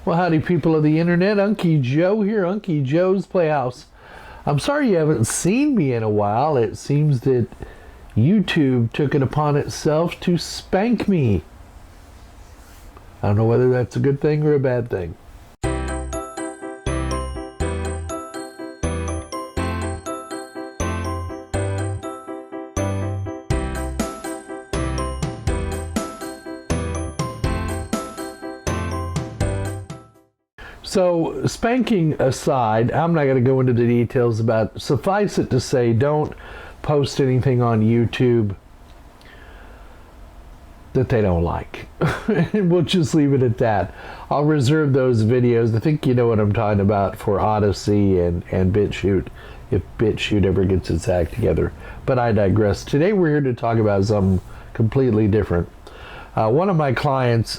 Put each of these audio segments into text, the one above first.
Well, howdy, people of the internet. Unky Joe here, Unky Joe's Playhouse. I'm sorry you haven't seen me in a while. It seems that YouTube took it upon itself to spank me. I don't know whether that's a good thing or a bad thing. So, spanking aside, I'm not going to go into the details about. Suffice it to say, don't post anything on YouTube that they don't like. And we'll just leave it at that. I'll reserve those videos. I think you know what I'm talking about for Odyssey and BitChute, if BitChute ever gets its act together. But I digress. Today we're here to talk about something completely different. One of my clients,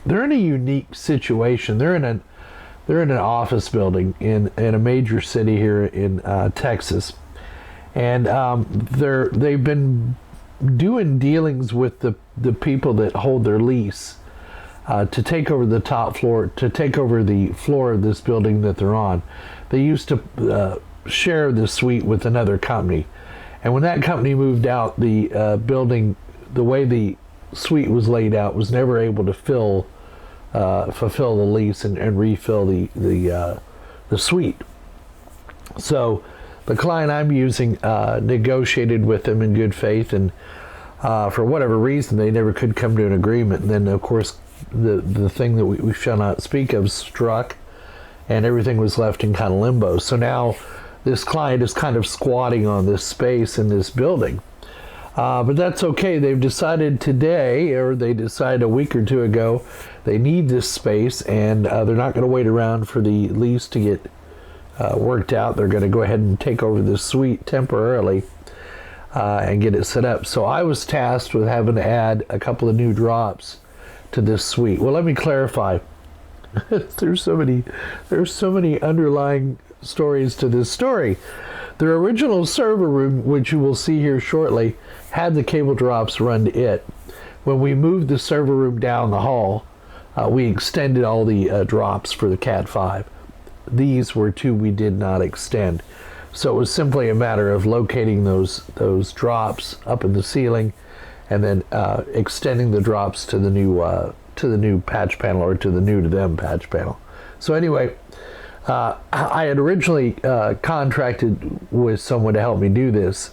they're in a unique situation. They're in an office building in a major city here in Texas, and they've been doing dealings with the people that hold their lease to take over the top floor, to take over the floor of this building that they're on. They used to share the suite with another company, and when that company moved out, the building, the way the suite was laid out, was never able to fulfill the lease and refill the suite. So the client I'm using negotiated with them in good faith, and for whatever reason they never could come to an agreement. And then of course the thing that we shall not speak of struck, and everything was left in kind of limbo. So now this client is kind of squatting on this space in this building. But that's okay. They've decided today, or they decided a week or two ago, they need this space, and they're not going to wait around for the lease to get worked out. They're going to go ahead and take over this suite temporarily and get it set up. So I was tasked with having to add a couple of new drops to this suite. Well, let me clarify. There's so many underlying stories to this story. The original server room, which you will see here shortly, had the cable drops run to it. When we moved the server room down the hall, we extended all the drops for the Cat 5. These were two we did not extend. So it was simply a matter of locating those drops up in the ceiling, and then extending the drops to the new patch panel, or to the new to them patch panel. So anyway, I had originally contracted with someone to help me do this,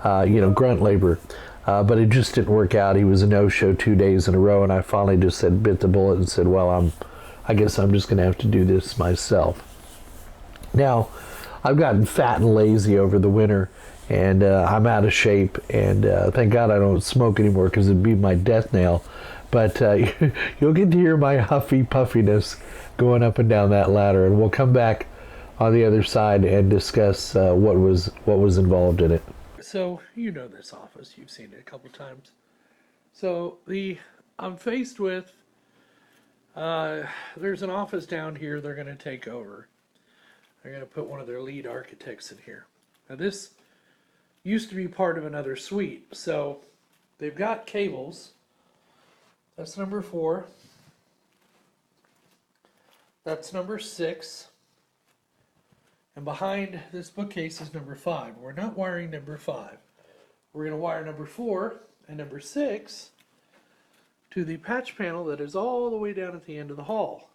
grunt labor, but it just didn't work out. He was a no-show 2 days in a row, and I finally just bit the bullet and said, well, I guess I'm just going to have to do this myself. Now, I've gotten fat and lazy over the winter, and I'm out of shape, and thank God I don't smoke anymore, because it'd be my death nail. But you'll get to hear my huffy puffiness going up and down that ladder, and we'll come back on the other side and discuss what was involved in it. So you know this office, you've seen it a couple times. So I'm faced with there's an office down here they're going to take over. They're going to put one of their lead architects in here. Now this used to be part of another suite, so they've got cables. That's number 4. That's number 6. And behind this bookcase is number 5. We're not wiring number 5. We're going to wire number 4 and number 6 to the patch panel that is all the way down at the end of the hall.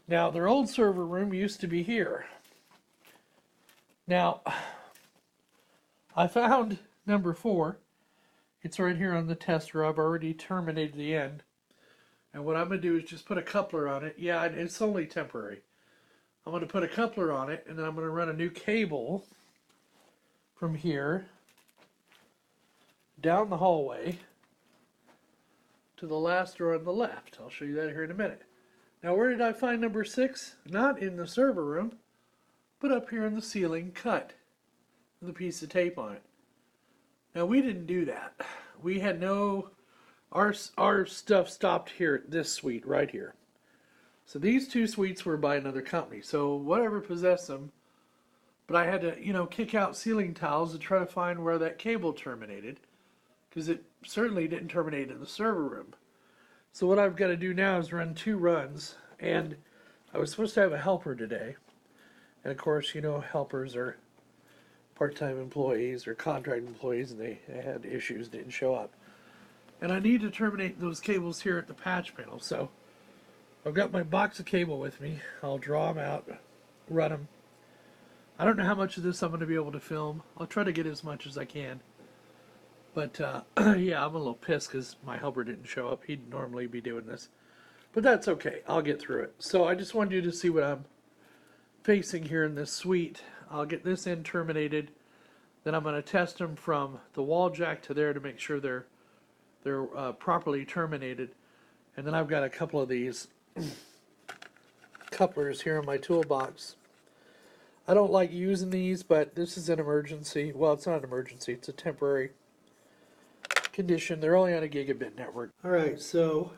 Now, their old server room used to be here. Now, I found number 4. It's right here on the tester. I've already terminated the end. And what I'm going to do is just put a coupler on it. Yeah, it's only temporary. I'm going to put a coupler on it, and then I'm going to run a new cable from here down the hallway to the last door on the left. I'll show you that here in a minute. Now, where did I find number 6? Not in the server room, but up here in the ceiling, cut with a piece of tape on it. Now, we didn't do that. We had our stuff stopped here at this suite right here. So these two suites were by another company. So whatever possessed them, but I had to, kick out ceiling tiles to try to find where that cable terminated, because it certainly didn't terminate in the server room. So what I've got to do now is run 2 runs, and I was supposed to have a helper today. And of course, you know, helpers are part-time employees or contract employees, and they had issues, didn't show up. And I need to terminate those cables here at the patch panel. So I've got my box of cable with me. I'll draw them out, run them. I don't know how much of this I'm going to be able to film. I'll try to get as much as I can. But yeah, I'm a little pissed because my helper didn't show up. He'd normally be doing this. But that's okay. I'll get through it. So I just wanted you to see what I'm facing here in this suite. I'll get this end terminated. Then I'm going to test them from the wall jack to there to make sure they're properly terminated. And then I've got a couple of these couplers here in my toolbox. I don't like using these, but this is an emergency. Well, it's not an emergency. It's a temporary condition. They're only on a gigabit network. All right, so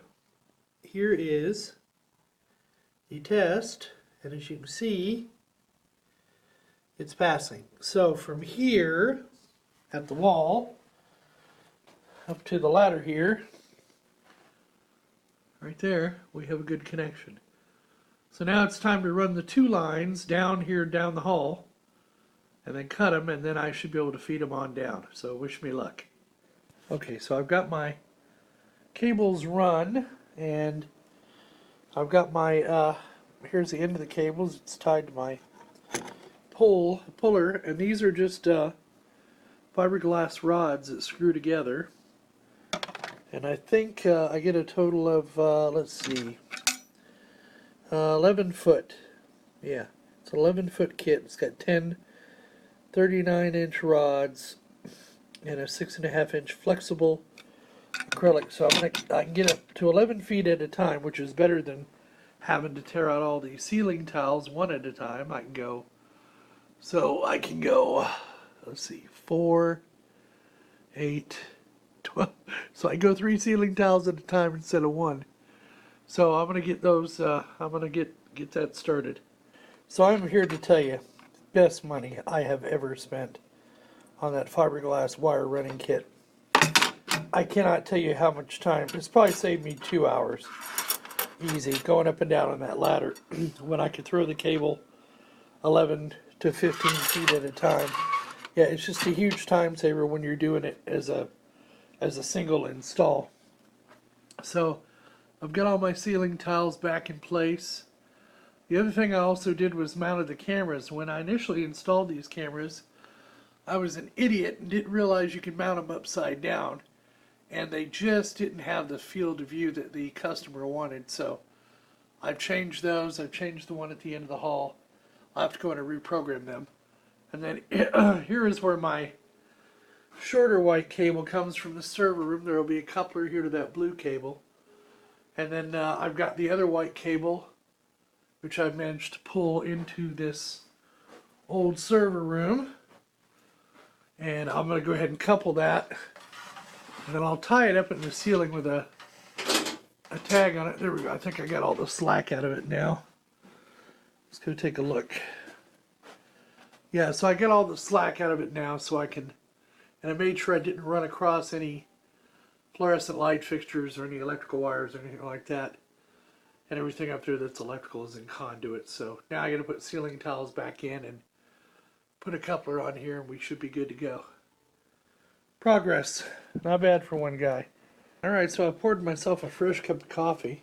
here is the test, and as you can see, it's passing. So from here at the wall up to the ladder here, right there, we have a good connection. So now it's time to run the 2 lines down here down the hall and then cut them, and then I should be able to feed them on down. So wish me luck. Okay, so I've got my cables run, and I've got my here's the end of the cables. It's tied to my puller, and these are just fiberglass rods that screw together. And I think I get a total of let's see, 11 foot. Yeah, it's an 11-foot kit. It's got 10 39-inch rods and a 6.5-inch flexible acrylic. So I can get up to 11 feet at a time, which is better than having to tear out all these ceiling tiles one at a time. I can go, let's see, 4, 8, 12. So I go 3 ceiling tiles at a time instead of 1. So I'm gonna get those. I'm gonna get that started. So I'm here to tell you, best money I have ever spent on that fiberglass wire running kit. I cannot tell you how much time. It's probably saved me 2 hours, easy, going up and down on that ladder when I could throw the cable 11 to 15 feet at a time. Yeah, it's just a huge time saver when you're doing it as a single install. So I've got all my ceiling tiles back in place. The other thing I also did was mounted the cameras. When I initially installed these cameras, I was an idiot and didn't realize you could mount them upside down, and they just didn't have the field of view that the customer wanted. So I've changed those. I've changed the one at the end of the hall. I'll have to go in and reprogram them. And then here is where my shorter white cable comes from the server room. There will be a coupler here to that blue cable. And then I've got the other white cable, which I've managed to pull into this old server room. And I'm going to go ahead and couple that. And then I'll tie it up in the ceiling with a tag on it. There we go. I think I got all the slack out of it now. Let's go take a look. Yeah, so I got all the slack out of it now, so I can, and I made sure I didn't run across any fluorescent light fixtures or any electrical wires or anything like that. And everything up there that's electrical is in conduit. So now I got to put ceiling tiles back in and put a coupler on here, and we should be good to go. Progress. Not bad for one guy. Alright, so I poured myself a fresh cup of coffee.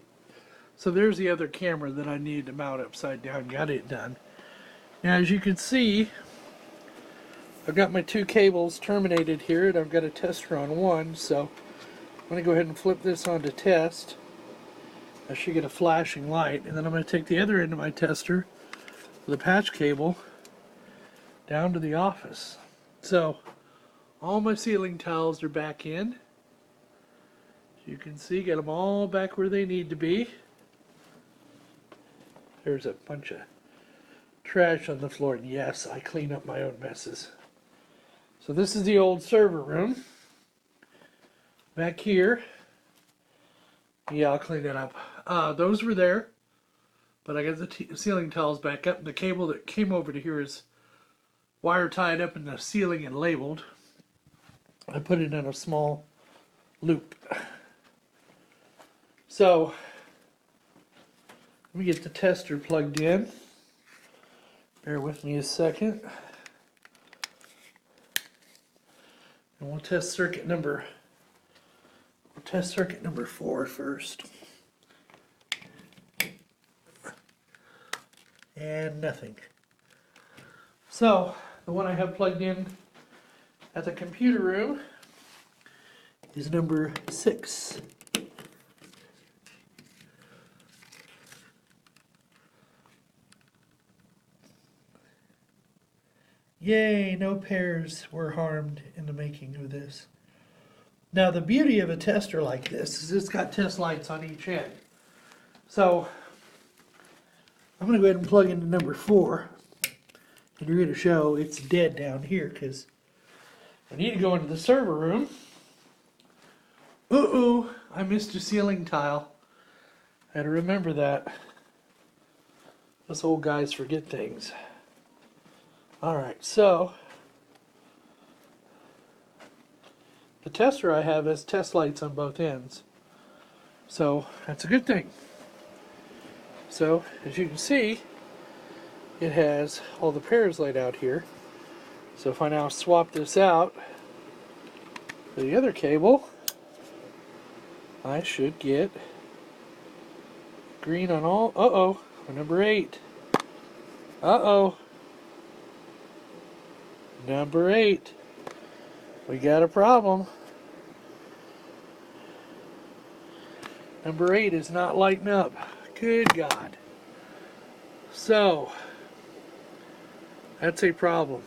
So there's the other camera that I needed to mount upside down. Got it done. Now, as you can see, I've got my 2 cables terminated here, and I've got a tester on one. So I'm going to go ahead and flip this on to test. I should get a flashing light, and then I'm going to take the other end of my tester with a patch cable down to the office. So all my ceiling tiles are back in. As you can see, get them all back where they need to be. There's a bunch of trash on the floor, and yes, I clean up my own messes. So this is the old server room. Back here, yeah, I'll clean that up. Those were there, but I got the ceiling tiles back up. The cable that came over to here is wire tied up in the ceiling and labeled. I put it in a small loop. So let me get the tester plugged in. Bear with me a second. And we'll test circuit number 4 first. And nothing. So the one I have plugged in at the computer room is number 6. Yay, no pairs were harmed in the making of this. Now the beauty of a tester like this is it's got test lights on each end. So I'm going to go ahead and plug into number 4. And you're going to show it's dead down here because I need to go into the server room. Uh-oh, I missed a ceiling tile. I had to remember that. Us old guys forget things. Alright, so the tester I have has test lights on both ends. So that's a good thing. So as you can see, it has all the pairs laid out here. So if I now swap this out for the other cable, I should get green on all. Uh-oh, number 8. Uh-oh. Number 8. We got a problem. Number 8 is not lighting up. Good God. So, that's a problem.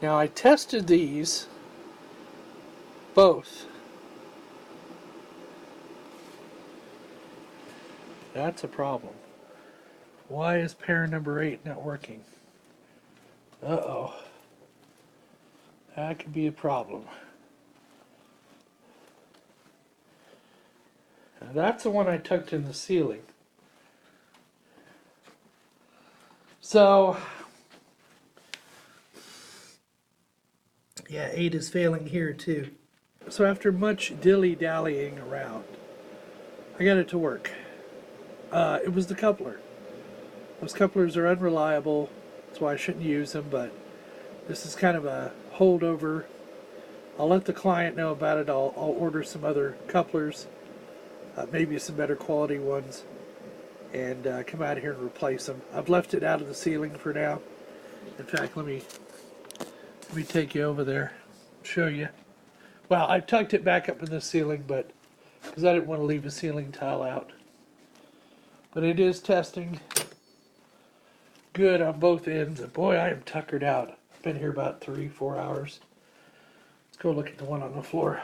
Now I tested these both. That's a problem. Why is pair number 8 not working? Uh-oh. That could be a problem. Now that's the one I tucked in the ceiling. So, yeah, 8 is failing here too. So after much dilly-dallying around, I got it to work. It was the coupler. Those couplers are unreliable, that's why I shouldn't use them, but this is kind of a holdover. I'll let the client know about it. I'll order some other couplers, maybe some better quality ones, and come out here and replace them. I've left it out of the ceiling for now. In fact, let me take you over there, show you. Well, I've tucked it back up in the ceiling, but because I didn't want to leave a ceiling tile out. But it is testing good on both ends. And boy, I am tuckered out. I've been here about 3-4 hours. Let's go look at the one on the floor.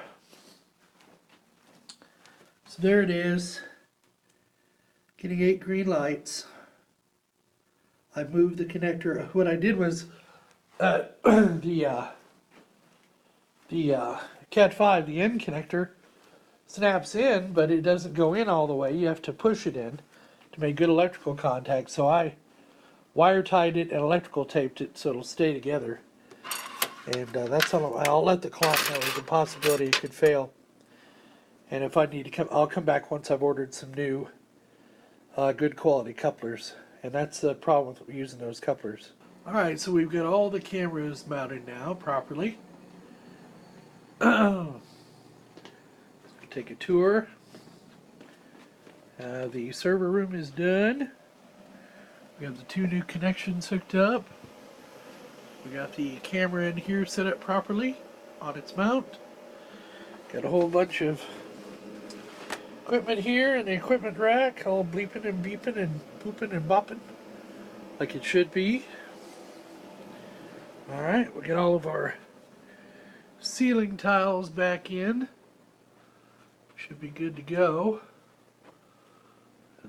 So there it is. Getting 8 green lights. I moved the connector. What I did was the Cat 5, the end connector, snaps in, but it doesn't go in all the way. You have to push it in to make good electrical contact. So I wire tied it and electrical taped it so it'll stay together. And that's all. I'll let the client know there's a possibility it could fail. And if I need to come, I'll come back once I've ordered some new good quality couplers. And that's the problem with using those couplers. Alright, so we've got all the cameras mounted now properly. Take a tour. The server room is done. We have the 2 new connections hooked up. We got the camera in here set up properly on its mount. Got a whole bunch of equipment here in the equipment rack, all bleeping and beeping and pooping and bopping like it should be. Alright, we got all of our ceiling tiles back in. Should be good to go.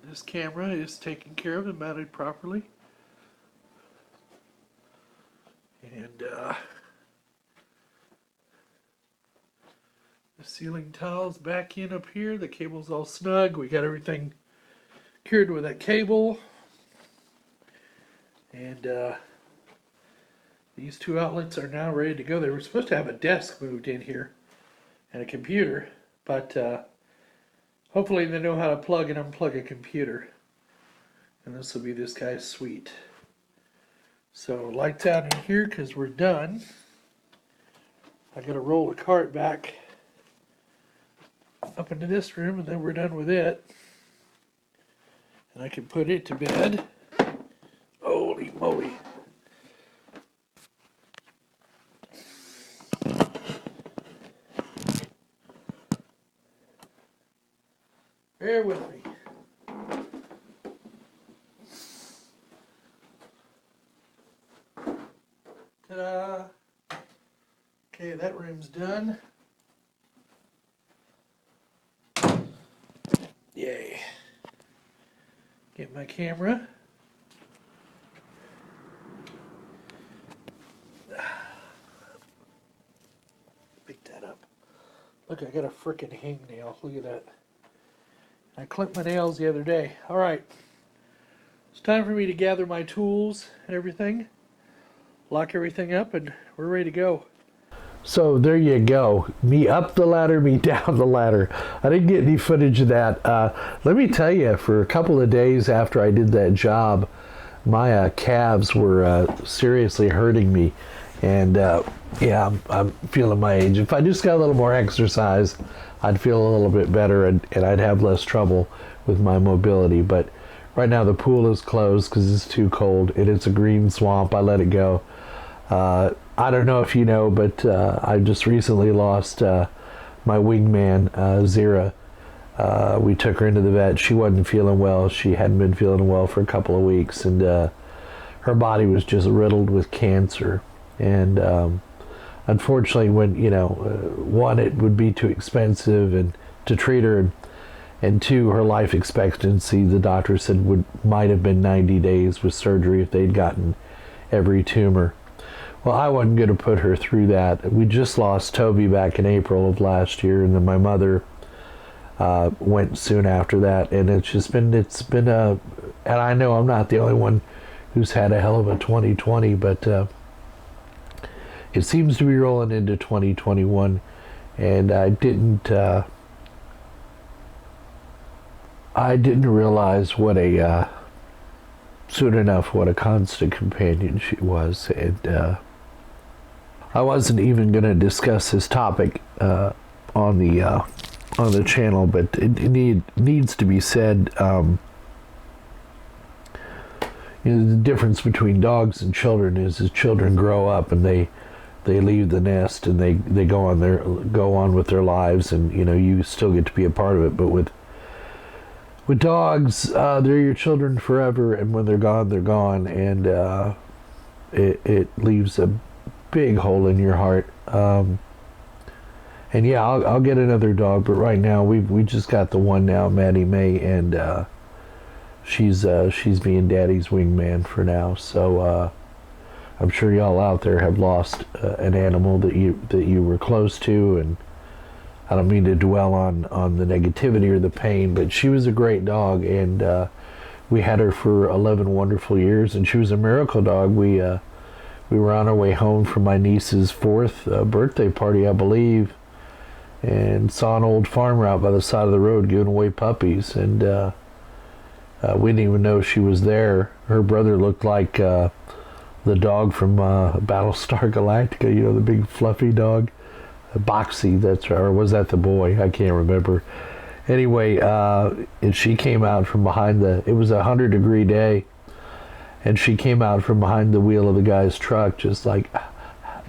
This camera is taken care of and mounted properly. And the ceiling tiles back in up here. The cable's all snug. We got everything cured with that cable. And These two outlets are now ready to go. They were supposed to have a desk moved in here and a computer, but hopefully they know how to plug and unplug a computer. And this will be this guy's suite. So lights out in here because we're done. I gotta roll the cart back up into this room and then we're done with it. And I can put it to bed. Holy moly. Bear with me. Ta-da! Okay, that room's done. Yay. Get my camera. Pick that up. Look, I got a frickin' hangnail. Look at that. I clipped my nails the other day. All right. It's time for me to gather my tools and everything. Lock everything up and we're ready to go. So there you go. Me up the ladder, me down the ladder. I didn't get any footage of that. Let me tell you, for a couple of days after I did that job, my calves were seriously hurting me. And yeah, I'm feeling my age. If I just got a little more exercise, I'd feel a little bit better and I'd have less trouble with my mobility. But right now the pool is closed because it's too cold and it's a green swamp. I let it go. I don't know if you know, but I just recently lost my wingman, Zira. We took her into the vet. She wasn't feeling well. She hadn't been feeling well for a couple of weeks, and her body was just riddled with cancer. And unfortunately, when one, it would be too expensive and to treat her, and two, her life expectancy, the doctor said, might have been 90 days with surgery if they'd gotten every tumor. Well, I wasn't going to put her through that. We just lost Toby back in April of last year, and then my mother went soon after that. And it's been and I know I'm not the only one who's had a hell of a 2020, but it seems to be rolling into 2021, and I didn't realize what a soon enough what a constant companion she was. And I wasn't even going to discuss this topic on the channel, but it needs to be said. The difference between dogs and children is as children grow up and they leave the nest and they go on with their lives, and you still get to be a part of it. But with dogs, they're your children forever, and when they're gone, and it leaves a big hole in your heart. And yeah, I'll get another dog, but right now we just got the one now, Maddie May, and she's being Daddy's wingman for now. So I'm sure y'all out there have lost an animal that you were close to, and I don't mean to dwell on the negativity or the pain, but she was a great dog, and we had her for 11 wonderful years, and she was a miracle dog. We were on our way home from my niece's 4th birthday party, I believe, and saw an old farmer out by the side of the road giving away puppies, and we didn't even know she was there. Her brother looked like the dog from Battlestar Galactica, the big fluffy dog. Boxy, or was that the boy? I can't remember. Anyway, and she came out from behind it was a 100-degree day, and she came out from behind the wheel of the guy's truck just like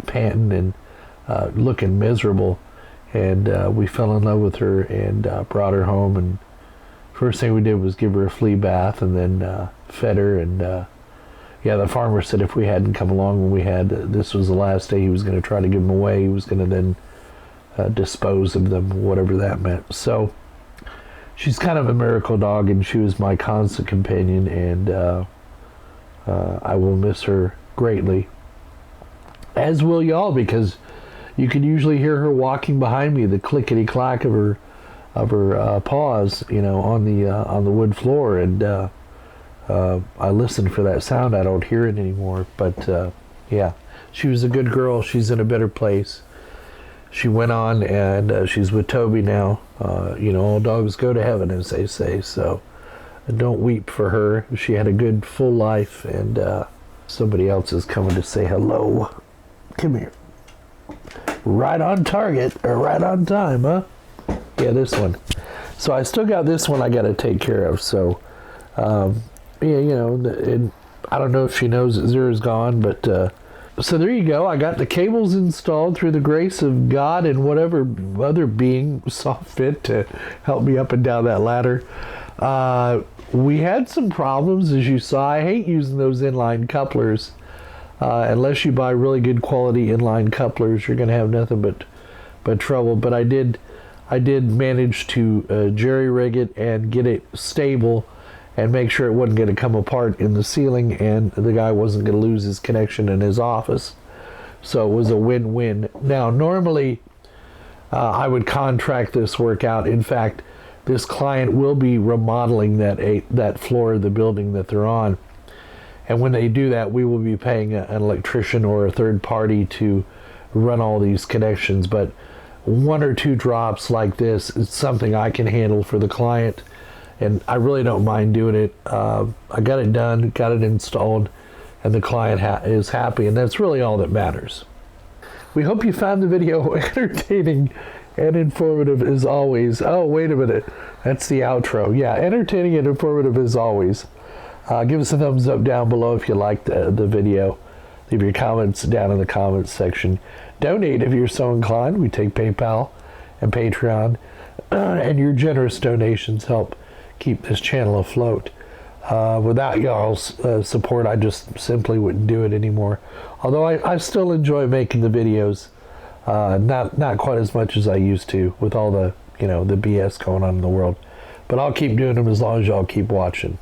panting and looking miserable, and we fell in love with her and brought her home, and first thing we did was give her a flea bath and then fed her, and yeah, the farmer said if we hadn't come along when we had, this was the last day he was going to try to give them away. He was going to then dispose of them, whatever that meant. So she's kind of a miracle dog, and she was my constant companion, and I will miss her greatly, as will y'all, because you can usually hear her walking behind me, the clickety clack of her paws, on the wood floor, and I listen for that sound. I don't hear it anymore, but yeah, she was a good girl. She's in a better place. She went on, and she's with Toby now. All dogs go to heaven, as they say. So don't weep for her. She had a good, full life, and somebody else is coming to say hello. Come here. Right on target, or right on time, huh? Yeah, this one. So I still got this one I got to take care of. So, I don't know if she knows that Zera's gone, but so there you go. I got the cables installed through the grace of God and whatever other being saw fit to help me up and down that ladder. We had some problems, as you saw. I hate using those inline couplers. Unless you buy really good quality inline couplers, you're going to have nothing but trouble. But I did manage to jerry-rig it and get it stable and make sure it wasn't going to come apart in the ceiling, and the guy wasn't going to lose his connection in his office. So it was a win-win. Now, normally, I would contract this work out. In fact, this client will be remodeling that floor of the building that they're on. And when they do that, we will be paying an electrician or a third party to run all these connections. But one or two drops like this is something I can handle for the client. And I really don't mind doing it. I got it done, got it installed, and the client is happy. And that's really all that matters. We hope you found the video entertaining and informative as always. Oh, wait a minute. That's the outro. Yeah, entertaining and informative as always. Give us a thumbs up down below if you liked the video. Leave your comments down in the comments section. Donate if you're so inclined. We take PayPal and Patreon. And your generous donations help keep this channel afloat. Without y'all's support, I just simply wouldn't do it anymore. Although I still enjoy making the videos. Not quite as much as I used to with all the, the BS going on in the world. But I'll keep doing them as long as y'all keep watching.